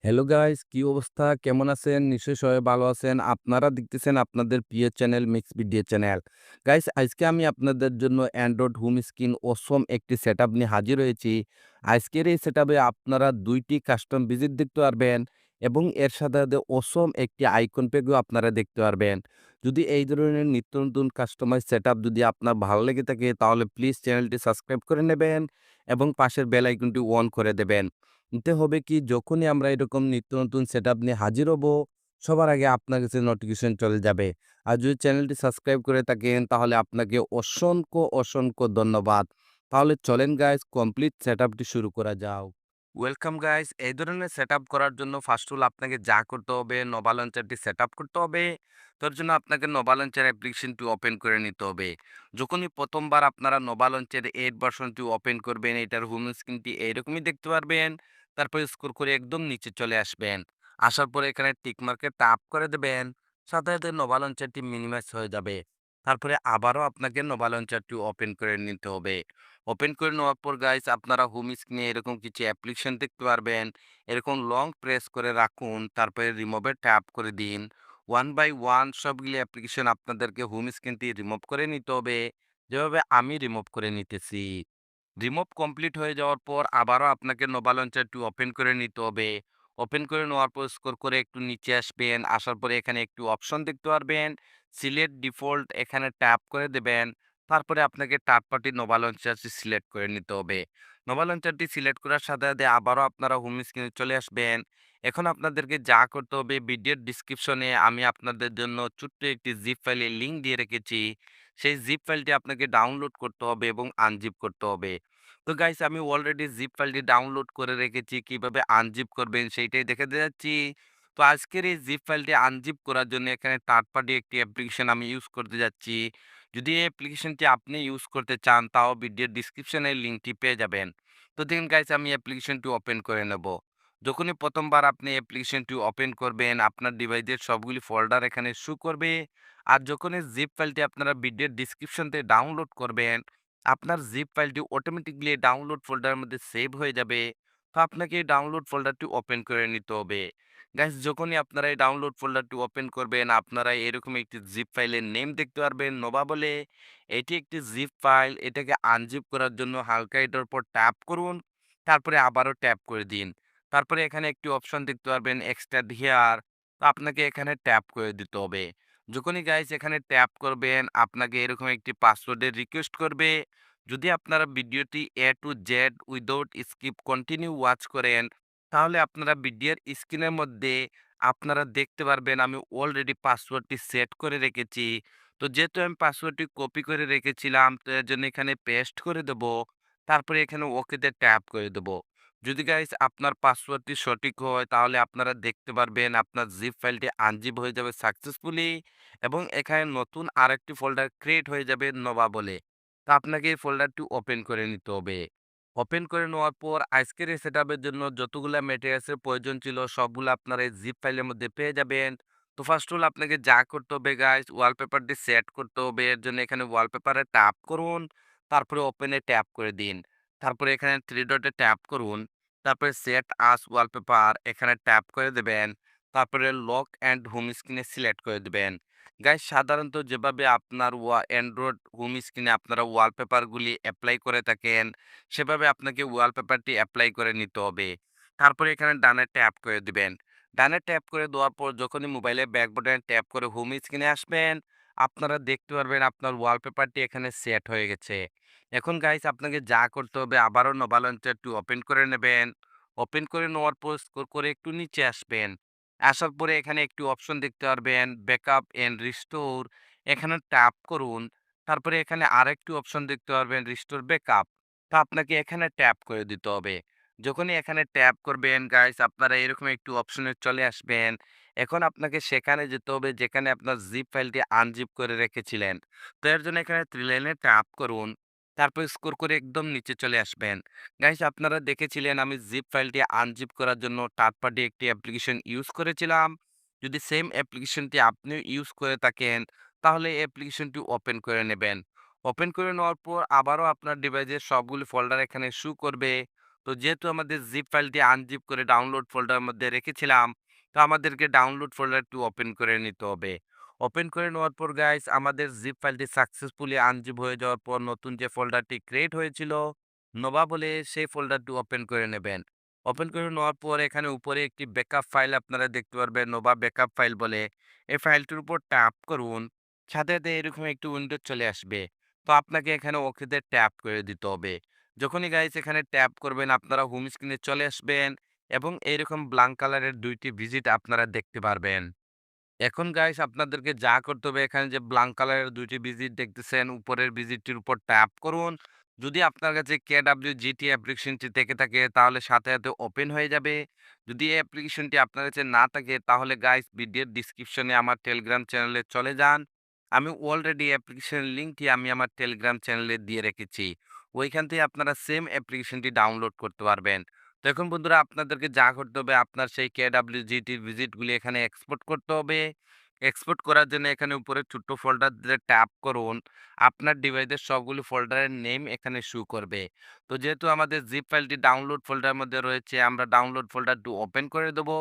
Hello guys, কি অবস্থা? কেমন আছেন? নিশ্চয়ই সবাই ভালো আছেন। আপনারা দেখতেছেন আপনাদের প্রিয় channel mix video channel. Guys, আজকে আমি আপনাদের জন্য অ্যান্ড্রয়েড হোম স্ক্রিন অসম একটি সেটআপ নিয়ে হাজির হয়েছি। আজকের এই সেটআপে আপনারা ২ টি কাস্টম ভিজিট দেখতে পারবেন এবং এর সাথে অসম একটি আইকন প্যাকও আপনারা দেখতে পারবেন। যদি এই ধরনের নিত্য নতুন কাস্টমাইজ সেটআপ যদি আপনার ভালো লেগে থাকে তাহলে প্লিজ চ্যানেলটি সাবস্ক্রাইব করে নেবেন এবং পাশের বেল আইকনটি অন করে দেবেন। এতে হবে কি যখনই আমরা এরকম নিত্য নতুন সেটআপ নিয়ে হাজির হব, সবার আগে আপনার কাছে নোটিফিকেশন চলে যাবে। আর যদি চ্যানেলটি সাবস্ক্রাইব করে থাকেন তাহলে আপনাকে অসংখ্য ধন্যবাদ। তাহলে চলেন গাইস কমপ্লিট সেটআপটি শুরু করা যাক। ওয়েলকাম গাইস, এই ধরনের সেটআপ করার জন্য ফার্স্ট অফ অল আপনাকে যা করতে হবে নোভা লঞ্চারটি সেটআপ করতে হবে। তার জন্য আপনাকে নোভা লঞ্চার অ্যাপ্লিকেশনটি ওপেন করে নিতে হবে। যখনই প্রথমবার আপনারা নোভা লঞ্চের 8 ভার্সনটি ওপেন করবেন, এটার হোম স্ক্রিনটি এইরকমই দেখতে পারবেন। তারপরে স্ক্রল করে একদম নিচে চলে আসবেন। আসার পরে এখানে টিক মার্কে ট্যাপ করে দেবেন। সাথে নোভা লঞ্চারটি মিনিমাইজ হয়ে যাবে। তারপরে আবারও আপনাকে নোভা লঞ্চারটি ওপেন করে নিতে হবে। ওপেন করে নেওয়ার পর গাইস আপনারা হোম স্ক্রিনে এরকম কিছু অ্যাপ্লিকেশন দেখতে পারবেন। এরকম লং প্রেস করে রাখুন, তারপরে রিমুভে ট্যাপ করে দিন। ওয়ান বাই ওয়ান সবগুলি অ্যাপ্লিকেশন আপনাদেরকে হোম স্ক্রিনটি রিমুভ করে নিতে হবে, যেভাবে আমি রিমুভ করে নিতেছি। রিমুভ কমপ্লিট হয়ে যাওয়ার পর আবারও আপনাকে নোভা লঞ্চারটি ওপেন করে নিতে হবে। ওপেন করে নেওয়ার পর স্ক্রল করে একটু নিচে আসবেন। আসার পরে এখানে একটু অপশন দেখতে পারবেন। সিলেক্ট ডিফল্ট এখানে ট্যাপ করে দেবেন। তারপরে আপনাকে থার্ড পার্টি নোভা লঞ্চারটি সিলেক্ট করে নিতে হবে। নোভা লঞ্চারটি সিলেক্ট করার সাথে আবারও আপনারা হোম স্ক্রিনে চলে আসবেন। এখন আপনাদেরকে যা করতে হবে ভিডিওর ডিসক্রিপশনে আমি আপনাদের জন্য ছোট্ট একটি জিপ ফাইলের লিংক দিয়ে রেখেছি। সেই জিপ ফাইলটি আপনাকে ডাউনলোড করতে হবে এবং আনজিপ করতে হবে। তো গাইস আমি অলরেডি জিপ ফাইলটি ডাউনলোড করে রেখেছি। কিভাবে আনজিপ করবেন সেইটাই দেখাতে যাচ্ছি। তো আজকের এই জিপ ফাইলটি আনজিপ করার জন্য এখানে থার্ড পার্টি একটি অ্যাপ্লিকেশন আমি ইউজ করতে যাচ্ছি। যদি এই অ্যাপ্লিকেশনটি আপনি ইউজ করতে চান তাও ভিডিওর ডিসক্রিপশনে লিংকটি পেয়ে যাবেন। তো দেখুন গাইস আমি অ্যাপ্লিকেশনটি ওপেন করে নেব। যখনই প্রথমবার আপনি অ্যাপ্লিকেশনটি ওপেন করবেন আপনার ডিভাইসের সবগুলি ফোল্ডার এখানে শো করবে। আর যখনই জিপ ফাইলটি আপনারা ভিডিওর ডিসক্রিপশন থেকে ডাউনলোড করবেন আপনার জিপ ফাইলটি অটোমেটিকলি ডাউনলোড ফোল্ডারের মধ্যে সেভ হয়ে যাবে। তো আপনাকে এই ডাউনলোড ফোল্ডারটি ওপেন করে নিতে হবে। গাইস যখনই আপনারা এই ডাউনলোড ফোল্ডারটি ওপেন করবেন আপনারা এরকম একটি জিপ ফাইলের নেম দেখতে পারবেন নোভা বলে। এটি একটি জিপ ফাইল, এটাকে আনজিপ করার জন্য হালকা এটার উপর ট্যাপ করুন। তারপরে আবারও ট্যাপ করে দিন। তারপরে এখানে একটি অপশন দেখতে পারবেন এক্সট্রাক্ট হিয়ার। তো আপনাকে এখানে ট্যাপ করে দিতে হবে। যখনই গাইস এখানে ট্যাপ করবেন আপনাকে এরকম একটি পাসওয়ার্ডের রিকোয়েস্ট করবে। যদি আপনারা ভিডিওটি A to Z without skip continue watch করেন তাহলে আপনারা ভিডিওর স্ক্রিনের মধ্যে আপনারা দেখতে পারবেন আমি অলরেডি পাসওয়ার্ডটি সেট করে রেখেছি। তো যেহেতু আমি পাসওয়ার্ডটি কপি করে রেখেছিলাম তো এর জন্য এখানে পেস্ট করে দেব। তারপরে এখানে ওকেতে ট্যাপ করে দেব। যদি গাইস আপনার পাসওয়ার্ডটি সঠিক হয় তাহলে আপনারা দেখতে পারবেন আপনার জিপ ফাইলটি আনজিপ হয়ে যাবে সাকসেসফুলি এবং এখানে নতুন আরেকটি ফোল্ডার ক্রিয়েট হয়ে যাবে নোভা বলে। তো আপনাকে এই ফোল্ডারটি ওপেন করে নিতে হবে। ওপেন করে নেওয়ার পর আজকের এই সেটআপের জন্য যতগুলা ম্যাটেরিয়ালসের প্রয়োজন ছিল সবগুলো আপনারা এই জিপ ফাইলের মধ্যে পেয়ে যাবেন। তো ফার্স্ট অফ অল আপনাকে যা করতে হবে গাইস ওয়ালপেপারটি সেট করতে হবে। এর জন্য এখানে ওয়ালপেপারে ট্যাপ করুন। তারপরে ওপেনে ট্যাপ করে দিন। তারপরে এখানে থ্রি ডটে ট্যাপ করুন। তারপরে সেট আস ওয়ালপেপার এখানে ট্যাপ করে দেবেন। তারপরে লক অ্যান্ড হোম স্ক্রিনে সিলেক্ট করে দেবেন। গাইস সাধারণত যেভাবে আপনার অ্যান্ড্রয়েড হোম স্ক্রিনে আপনারা ওয়ালপেপারগুলি এপ্লাই করে থাকেন সেভাবে আপনাকে ওয়ালপেপারটি এপ্লাই করে নিতে হবে। তারপরে এখানে ডানে ট্যাপ করে দিবেন। ডানে ট্যাপ করে দেওয়ার পর যখনই মোবাইলের ব্যাক বাটনে ট্যাপ করে হোম স্ক্রিনে আসবেন, আপনারা দেখতে পারবেন আপনার ওয়ালপেপারটি এখানে সেট হয়ে গেছে। এখন গাইস আপনাকে যা করতে হবে আবারও নোভা লঞ্চারটি ওপেন করে নেবেন। ওপেন করে নেওয়ার পর স্ক্রল করে একটু নিচে আসবেন। আসার পরে এখানে একটি অপশন দেখতে পারবেন ব্যাকআপ এন্ড রিস্টোর এখানে ট্যাপ করুন। তারপরে এখানে আরেকটি অপশন দেখতে পারবেন রিস্টোর ব্যাকআপ। তো আপনাকে এখানে ট্যাপ করে দিতে হবে। যখনই এখানে ট্যাপ করবেন গাইস আপনারা এরকম একটু অপশনে চলে আসবেন। এখন আপনাকে সেখানে যেতে হবে যেখানে আপনার জিপ ফাইলটি আনজিপ করে রেখেছিলেন। তো এর জন্য এখানে থ্রি লাইনে ট্যাপ করুন। তারপর স্ক্রল করে একদম নিচে চলে আসবেন। গাইস আপনারা দেখেছিলেন আমি জিপ ফাইলটি আনজিপ করার জন্য থার্ড পার্টি একটি অ্যাপ্লিকেশন ইউজ করেছিলাম। যদি সেম অ্যাপ্লিকেশনটি আপনিও ইউজ করে থাকেন তাহলে এই অ্যাপ্লিকেশনটি ওপেন করে নেবেন। ওপেন করে নেওয়ার পর আবারও আপনার ডিভাইসের সবগুলি ফোল্ডার এখানে শো করবে। তো যেহেতু আমাদের জিপ ফাইলটি আনজিপ করে ডাউনলোড ফোল্ডারের মধ্যে রেখেছিলাম, তো আমাদেরকে ডাউনলোড ফোল্ডারটি ওপেন করে নিতে হবে। ওপেন করে নেওয়ার পর গাইস আমাদের জিপ ফাইলটি সাকসেসফুলি আনজিপ হয়ে যাওয়ার পর নতুন যে ফোল্ডারটি ক্রিয়েট হয়েছিল নোভা বলে সেই ফোল্ডারটি ওপেন করে নেবেন। ওপেন করে নেওয়ার পর এখানে উপরে একটি ব্যাকআপ ফাইল আপনারা দেখতে পারবেন নোভা ব্যাকআপ ফাইল বলে। এই ফাইলটির উপর ট্যাপ করুন। সাথে, সাথে এরকম একটি উইন্ডো চলে আসবে। তো আপনাকে এখানে ওকেতে ট্যাপ করে দিতে হবে। যখনই গাইস এখানে ট্যাপ করবেন আপনারা হোম স্ক্রিনে চলে আসবেন এবং এইরকম ব্ল্যাঙ্ক কালারের ২ টি ভিজিট আপনারা দেখতে পারবেন। এখন গাইস আপনাদেরকে যা করতে হবে এখানে যে ব্ল্যাঙ্ক কালারের ২ টি ভিজিট দেখতেছেন, উপরের ভিজিটটির উপর ট্যাপ করুন। যদি আপনার কাছে KWGT অ্যাপ্লিকেশনটি থেকে থাকে তাহলে সাথে, সাথে ওপেন হয়ে যাবে। যদি এই অ্যাপ্লিকেশনটি আপনার কাছে না থাকে তাহলে গাইস ভিডিওর ডেসক্রিপশনে আমার টেলিগ্রাম চ্যানেলে চলে যান। আমি অলরেডি অ্যাপ্লিকেশনের লিঙ্কটি আমি আমার টেলিগ্রাম চ্যানেলে দিয়ে রেখেছি। ওইখান থেকে আপনারা সেম অ্যাপ্লিকেশনটি ডাউনলোড করতে পারবেন। তো এখন বন্ধুরা আপনাদেরকে যা করতে হবে আপনার সেই KWGT ভিজিটগুলি এখানে এক্সপোর্ট করতে হবে। এক্সপোর্ট করার জন্য এখানে উপরে ছোট্ট ফোল্ডার দিয়ে ট্যাপ করুন। আপনার ডিভাইসের সবগুলো ফোল্ডারের নেম এখানে শো করবে। তো যেহেতু আমাদের জিপ ফাইলটি ডাউনলোড ফোল্ডারের মধ্যে রয়েছে আমরা ডাউনলোড ফোল্ডারটি ওপেন করে দেবো।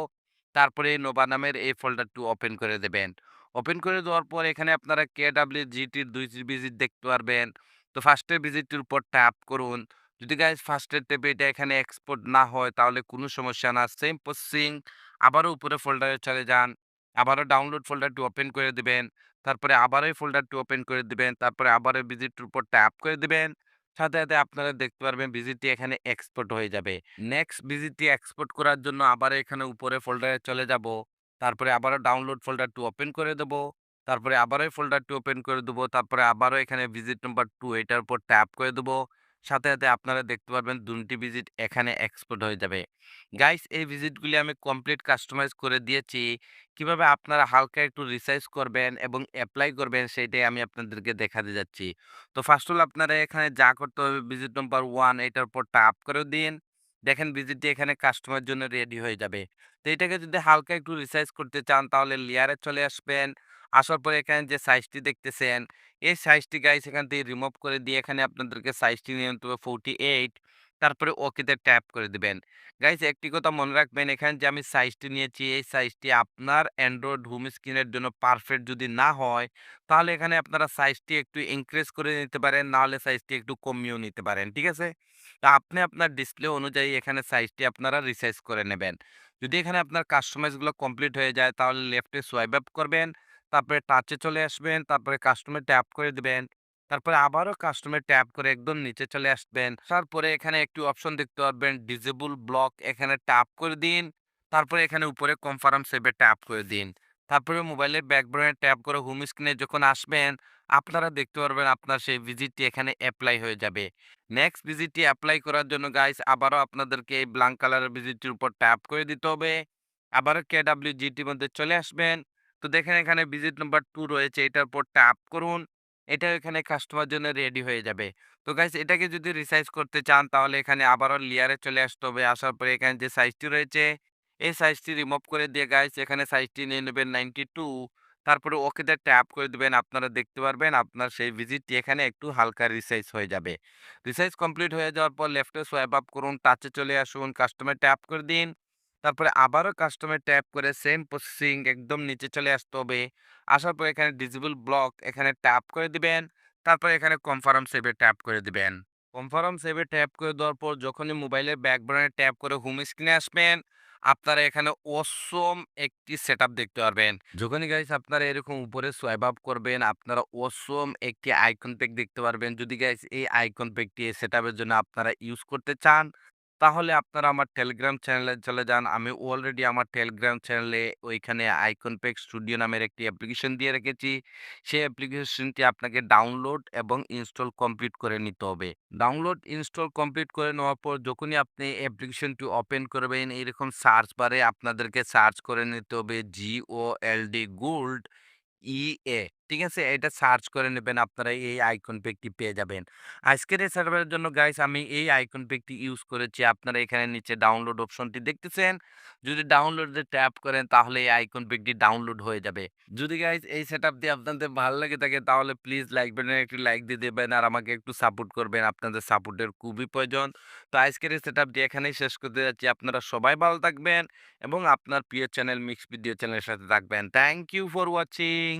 তারপরে নোভা নামের এই ফোল্ডারটি ওপেন করে দেবেন। ওপেন করে দেওয়ার পর এখানে আপনারা KWGT-র ২ টি ভিজিট দেখতে পারবেন। তো ফার্স্টের ভিজিটটির উপর ট্যাপ করুন। যদি গাইস ফার্স্টের ট্যাপে এটা এখানে এক্সপোর্ট না হয় তাহলে কোনো সমস্যা না। সেম প্রসেসিং আবারও উপরে ফোল্ডারে চলে যান। আবারও ডাউনলোড ফোল্ডারটি ওপেন করে দিবেন। তারপরে আবারও এই ফোল্ডারটি ওপেন করে দিবেন। তারপরে আবারও ভিজিটটির উপর ট্যাপ করে দিবেন। সাথে, সাথে আপনারা দেখতে পারবেন ভিজিটটি এখানে এক্সপোর্ট হয়ে যাবে। নেক্সট ভিজিটটি এক্সপোর্ট করার জন্য আবারও এখানে উপরে ফোল্ডারে চলে যাব। তারপরে আবারও ডাউনলোড ফোল্ডারটি ওপেন করে দেব। তারপরে আবারও এই ফোল্ডারটি ওপেন করে দেবো। তারপরে আবারও এখানে ভিজিট নাম্বার 2 এটার উপর ট্যাপ করে দেবো। সাথে, সাথে আপনারা দেখতে পারবেন ২ টি ভিজিট এখানে এক্সপোর্ট হয়ে যাবে। গাইস এই ভিজিটগুলি আমি কমপ্লিট কাস্টমাইজ করে দিয়েছি। কিভাবে আপনারা হালকা একটু রিসাইজ করবেন এবং এপ্লাই করবেন সেইটাই আমি আপনাদেরকে দেখাতে যাচ্ছি। তো ফার্স্ট অল আপনারা এখানে যা করতে হবে ভিজিট নাম্বার 1 এটার উপর ট্যাপ করে দিন। দেখেন ভিজিটটি এখানে কাস্টমারের জন্য রেডি হয়ে যাবে। তো এটাকে যদি হালকা একটু রিসাইজ করতে চান তাহলে লেয়ারে চলে আসবেন। আসার পরে এখানে যে সাইজটি দেখতেছেন, এই সাইজটি গাইস এখান থেকে রিমুভ করে দিয়ে এখানে আপনাদেরকে সাইজটি নিয়ে নিতে হবে 48। তারপরে ওকেতে ট্যাপ করে দিবেন। গাইস একটি কথা মনে রাখবেন এখানে যে আমি সাইজটি নিয়েছি এই সাইজটি আপনার অ্যান্ড্রয়েড হোম স্ক্রিনের জন্য পারফেক্ট যদি না হয় তাহলে এখানে আপনারা সাইজটি একটু ইনক্রিজ করে নিতে পারেন না হলে সাইজটি একটু কমিয়েও নিতে পারেন ঠিক আছে। তা আপনি আপনার ডিসপ্লে অনুযায়ী এখানে সাইজটি আপনারা রিসাইজ করে নেবেন। যদি এখানে আপনার কাস্টমাইজগুলো কমপ্লিট হয়ে যায় তাহলে লেফটে সোয়াইপ আপ করবেন, তারপরে টাচে চলে আসবেন, তারপরে কাস্টমে ট্যাপ করে দিবেন। তারপরে আবারও কাস্টমে ট্যাপ করে একদম নিচে চলে আসবেন। আসার পরে এখানে একটি অপশন দেখতে পারবেন ডিসেবল ব্লক এখানে ট্যাপ করে দিন। তারপরে এখানে উপরে কনফার্ম সেভে ট্যাপ করে দিন। তারপরে মোবাইলের ব্যাকগ্রাউন্ডে ট্যাপ করে হোম স্ক্রিনে যখন আসবেন, আপনারা দেখতে পারবেন আপনার সেই ভিজিটটি এখানে এপ্লাই হয়ে যাবে। নেক্সট ভিজিটটি এপ্লাই করার জন্য গাইস আবারও আপনাদেরকে এই ব্ল্যাঙ্ক কালারের ভিজিটটির উপর ট্যাপ করে দিতে হবে। আবারও KWGT মধ্যে চলে আসবেন। তো দেখেন এখানে ভিজিট নাম্বার 2 রয়েছে এটার উপর ট্যাপ করুন। এটাও এখানে কাস্টমার জন্য রেডি হয়ে যাবে। তো গাইস এটাকে যদি রিসাইজ করতে চান তাহলে এখানে আবারও লেয়ারে চলে আসতে হবে। আসার পরে এখানে যে সাইজটি রয়েছে এই সাইজটি রিমুভ করে দিয়ে গাইস এখানে সাইজটি নিয়ে নেবেন 92। তারপরে ওকেতে ট্যাপ করে দিবেন। আপনারা দেখতে পারবেন আপনার সেই ভিজিটটি এখানে একটু হালকা রিসাইজ হয়ে যাবে। রিসাইজ কমপ্লিট হয়ে যাওয়ার পর লেফটে সোয়াইপ আপ করুন, টাচে চলে আসুন, কাস্টমে ট্যাপ করে দিন। তারপরে আবারও কাস্টমে ট্যাপ করে সেম প্রসেসিং একদম নিচে চলে আসতে হবে। আসার পর এখানে ডিসেবল ব্লক এখানে ট্যাপ করে দিবেন। তারপর এখানে কনফার্ম সেভে ট্যাপ করে দিবেন। কনফার্ম সেভে ট্যাপ করে দেওয়ার পর যখনই মোবাইলের ব্যাকগ্রাউন্ডে ট্যাপ করে হোম স্ক্রিনে আসবেন, আপনারা এখানে অসম একটি সেটআপ দেখতে পারবেন। যখনই গাইস আপনারা এরকম উপরে সোয়াইপ আপ করবেন, আপনারা অসম একটি আইকন প্যাক দেখতে পারবেন। যদি গাইস এই আইকন প্যাকটি এই সেটআপের জন্য আপনারা ইউজ করতে চান, তাহলে আপনারা আমার টেলিগ্রাম চ্যানেলে চলে যান। আমি অলরেডি আমার টেলিগ্রাম চ্যানেলে ওইখানে আইকন প্যাক স্টুডিও নামের একটি অ্যাপ্লিকেশন দিয়ে রেখেছি। সেই অ্যাপ্লিকেশনটি আপনাকে ডাউনলোড এবং ইনস্টল কমপ্লিট করে নিতে হবে। ডাউনলোড ইনস্টল কমপ্লিট করে নেওয়ার পর যখনই আপনি অ্যাপ্লিকেশনটি ওপেন করবেন এইরকম সার্চ বারে আপনাদেরকে সার্চ করে নিতে হবে GOLD গোল্ড EA ঠিক আছে? এটা সার্চ করে নেবেন আপনারা এই আইকন প্যাকটি পেয়ে যাবেন। আজকের এই সেটআপের জন্য গাইস আমি এই আইকন প্যাকটি ইউজ করেছি। আপনারা এখানে নিচে ডাউনলোড অপশনটি দেখতেছেন। যদি ডাউনলোডে ট্যাপ করেন তাহলে এই আইকন প্যাকটি ডাউনলোড হয়ে যাবে। যদি গাইস এই সেটআপটি আপনাদের ভালো লেগে থাকে তাহলে প্লিজ লাইক বাটনে একটি লাইক দিয়ে দিবেন আর আমাকে একটু সাপোর্ট করবেন। আপনাদের সাপোর্টের খুবই প্রয়োজন। তো আজকের এই সেটআপটি এখানেই শেষ করতে যাচ্ছি। আপনারা সবাই ভালো থাকবেন এবং আপনার প্রিয় চ্যানেল মিক্স ভিডিও চ্যানেলের সাথে থাকবেন। Thank you for watching.